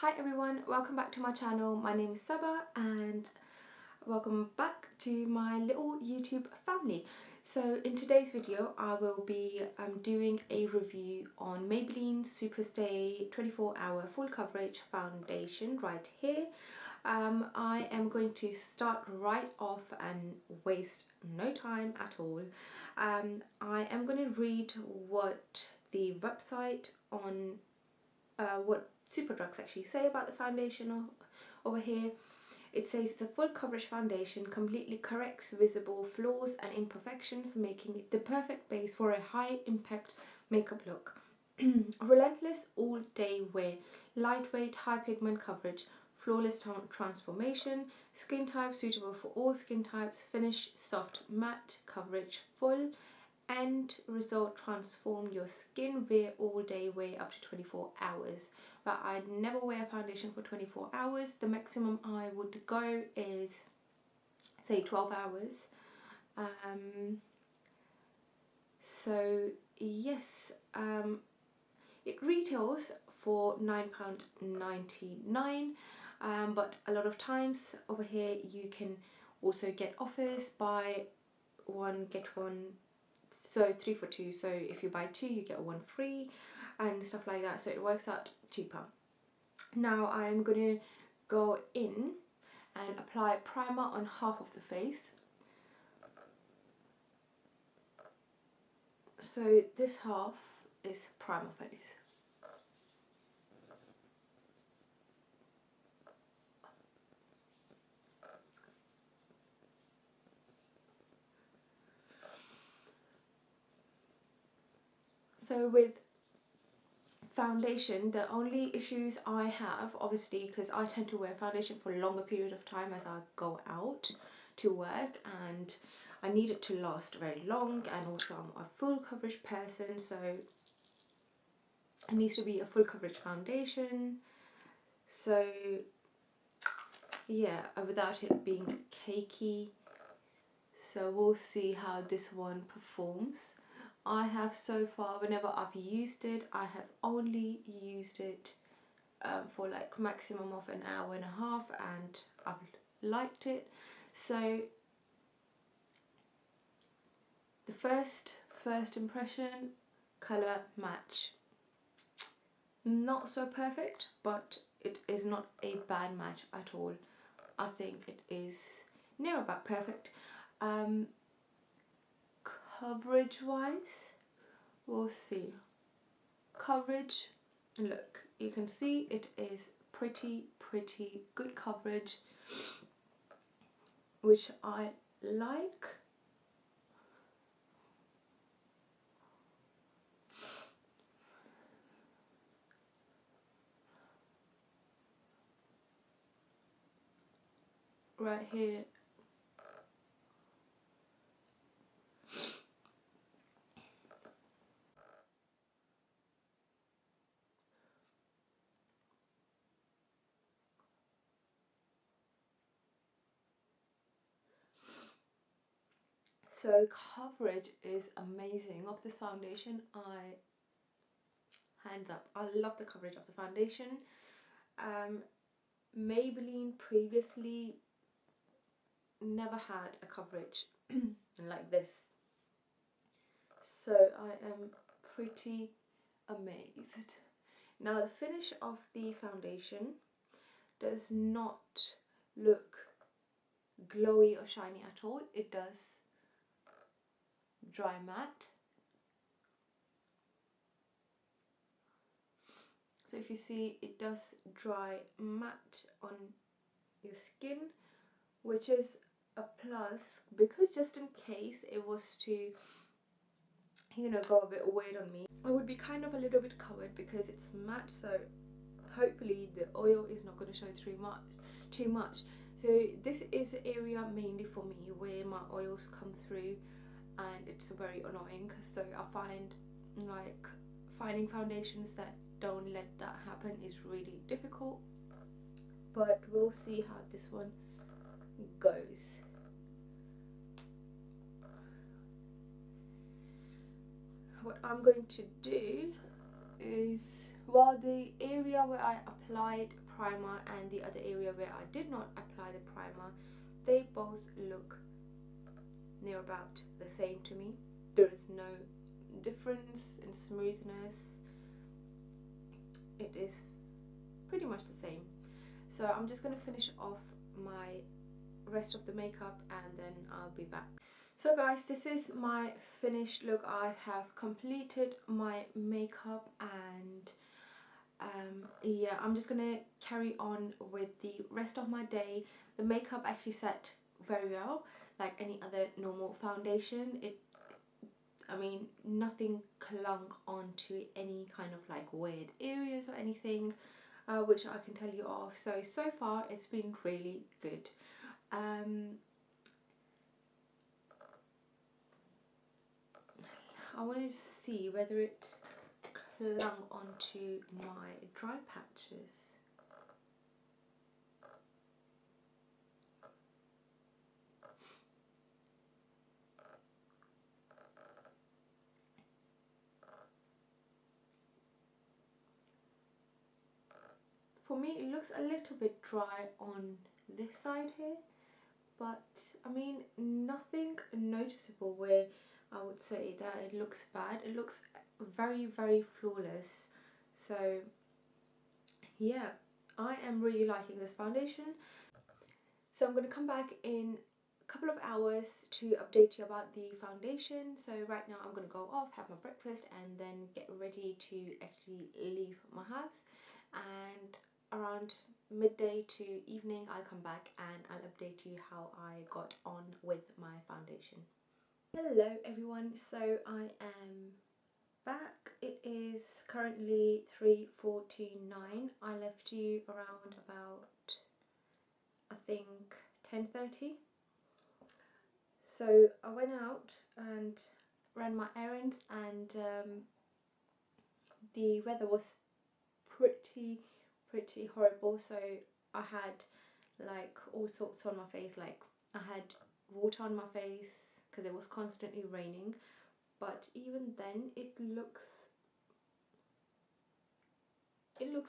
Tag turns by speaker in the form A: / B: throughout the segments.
A: Hi everyone, welcome back to my channel. My name is Saba and welcome back to my little YouTube family. So in today's video I will be doing a review on Maybelline Superstay 24-hour full coverage foundation right here. I am going to start right off and waste no time at all. I am going to read what the website on what Superdrugs actually say about the foundation over here. It says it's a full coverage foundation, completely corrects visible flaws and imperfections, making it the perfect base for a high impact makeup look. Relentless all day wear, lightweight, high pigment coverage, flawless transformation, skin type suitable for all skin types, finish soft matte coverage, full end result transform your skin, wear all day wear up to 24 hours. But I never wear foundation for 24 hours. The maximum I would go is say 12 hours. So yes, it retails for £9.99, but a lot of times over here you can also get offers, buy one get one, so 3 for 2. So if you buy 2 you get one free and stuff like that, so it works out cheaper. Now I'm gonna go in and apply primer on half of the face. So this half is primer face. So with foundation, the only issues I have, obviously because I tend to wear foundation for a longer period of time as I go out to work and I need it to last very long, and also I'm a full coverage person, so it needs to be a full coverage foundation. So yeah, without it being cakey. So we'll see how this one performs. I have so far, whenever I've used it, I have only used it for like maximum of an hour and a half, and I've liked it. So the first impression, colour match, not so perfect, but it is not a bad match at all. I think it is near about perfect. Coverage wise, we'll see. Coverage, look, you can see it is pretty good coverage, which I like. Right here, so coverage is amazing of this foundation. Hands up, I love the coverage of the foundation. Maybelline previously never had a coverage like this, so I am pretty amazed. Now the finish of the foundation does not look glowy or shiny at all. It does dry matte. So if you see, it does dry matte on your skin, which is a plus, because just in case it was to, you know, go a bit weird on me, I would be kind of a little bit covered because it's matte, so hopefully the oil is not going to show through too much. So this is the area mainly for me where my oils come through, and it's very annoying. So I find like finding foundations that don't let that happen is really difficult, but we'll see how this one goes. What I'm going to do is, While the area where I applied primer and the other area where I did not apply the primer, they both look near about the same to me. There is no difference in smoothness. It is pretty much the same. So I'm just going to finish off my rest of the makeup and then I'll be back. So guys, this is my finished look. I have completed my makeup and yeah, I'm just gonna carry on with the rest of my day. The makeup actually set very well, like any other normal foundation. I mean, nothing clung onto any kind of like weird areas or anything, which I can tell you of. So far it's been really good. I wanted to see whether it clung onto my dry patches. For me it looks a little bit dry on this side here, but I mean nothing noticeable where I would say that it looks bad. It looks very, very flawless. So yeah, I am really liking this foundation. So I'm going to come back in a couple of hours to update you about the foundation. So right now I'm going to go off, have my breakfast and then get ready to actually leave my house, and around midday to evening I'll come back and I'll update you how I got on with my foundation. Hello everyone, so I am back. It is currently 3:49. I left you around about, I think, 10:30. So I went out and ran my errands, and the weather was pretty horrible. So I had like all sorts on my face, like I had water on my face because it was constantly raining, but even then it looks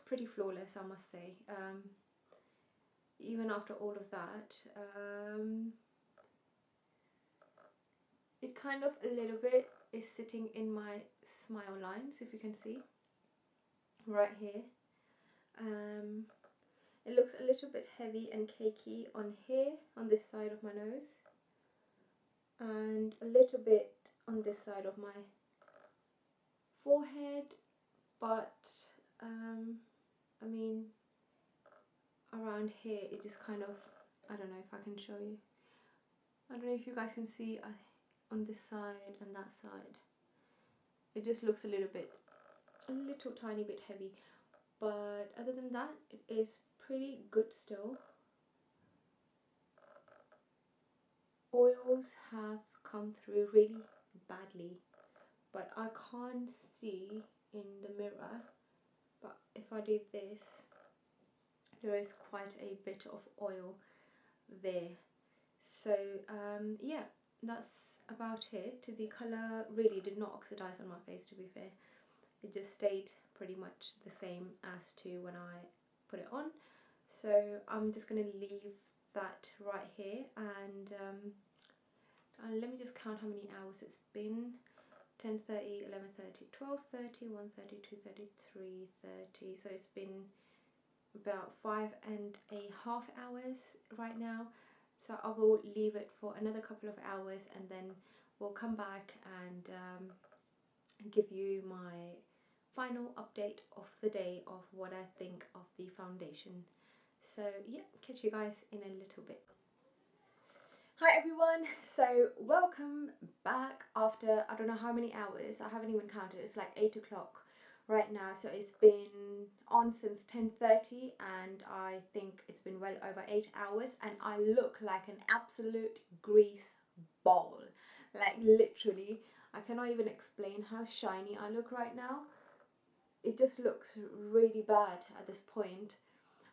A: pretty flawless, I must say. Even after all of that, it kind of a little bit is sitting in my smile lines, if you can see right here. It looks a little bit heavy and cakey on here, on this side of my nose, and a little bit on this side of my forehead, but I mean around here it just kind of, I don't know if I can show you, I don't know if you guys can see, on this side and that side it just looks a little tiny bit heavy, but other than that it is pretty good still. Oils have come through really badly, but I can't see in the mirror, but if I do this there is quite a bit of oil there. So yeah, that's about it. The colour really did not oxidize on my face, to be fair. It just stayed pretty much the same as to when I put it on. So I'm just going to leave that right here, and let me just count how many hours it's been. 10:30, 11:30, 12:30, 1:30, 2:30, 3:30. So it's been about 5.5 hours right now. So I will leave it for another couple of hours and then we'll come back and give you my final update of the day of what I think of the foundation. So yeah, catch you guys in a little bit. Hi everyone, so welcome back after I don't know how many hours. I haven't even counted. It's like 8 o'clock right now, so it's been on since 10:30 and I think it's been well over 8 hours, and I look like an absolute grease ball. Like literally, I cannot even explain how shiny I look right now. It just looks really bad at this point.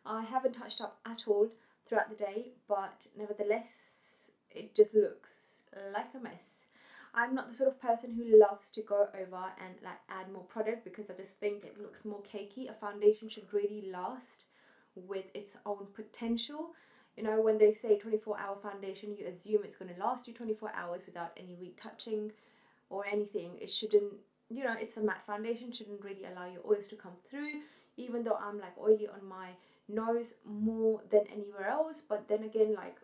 A: I haven't touched up at all throughout the day, but nevertheless it just looks like a mess. I'm not the sort of person who loves to go over and like add more product, because I just think it looks more cakey. A foundation should really last with its own potential. You know, when they say 24-hour foundation, you assume it's going to last you 24 hours without any retouching or anything. It shouldn't, you know, it's a matte foundation, shouldn't really allow your oils to come through, even though I'm like oily on my nose more than anywhere else. But then again, like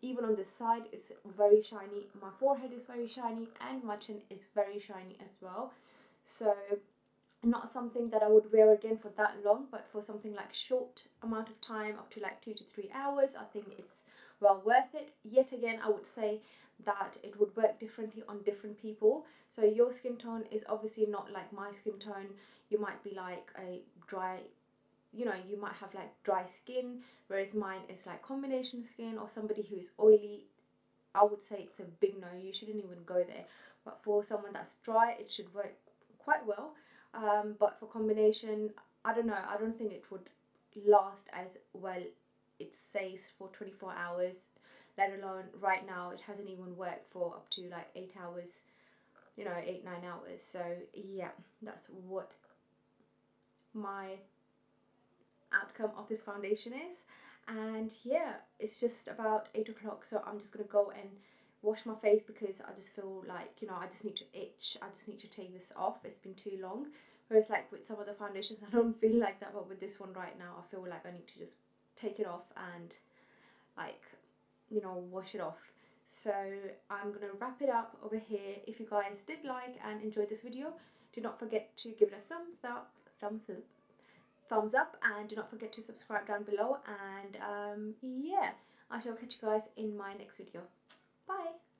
A: even on this side, it's very shiny. My forehead is very shiny and my chin is very shiny as well. So not something that I would wear again for that long, but for something like short amount of time, up to like 2 to 3 hours, I think it's well worth it. Yet again, I would say that it would work differently on different people. So your skin tone is obviously not like my skin tone. You might be like a dry, you know, you might have like dry skin, whereas mine is like combination skin, or somebody who's oily. I would say it's a big no, you shouldn't even go there. But for someone that's dry, it should work quite well. But for combination, I don't know, I don't think it would last as well. It says for 24 hours, let alone right now it hasn't even worked for up to like 8 hours, you know, 8-9 hours. So yeah, that's what my outcome of this foundation is. And yeah, it's just about 8 o'clock, so I'm just gonna go and wash my face, because I just feel like, you know, I just need to itch, I just need to take this off. It's been too long. Whereas like with some other foundations I don't feel like that, but with this one right now I feel like I need to just take it off and like, you know, wash it off. So I'm gonna wrap it up over here. If you guys did like and enjoyed this video, do not forget to give it a thumbs up, and do not forget to subscribe down below. And yeah, I shall catch you guys in my next video. Bye.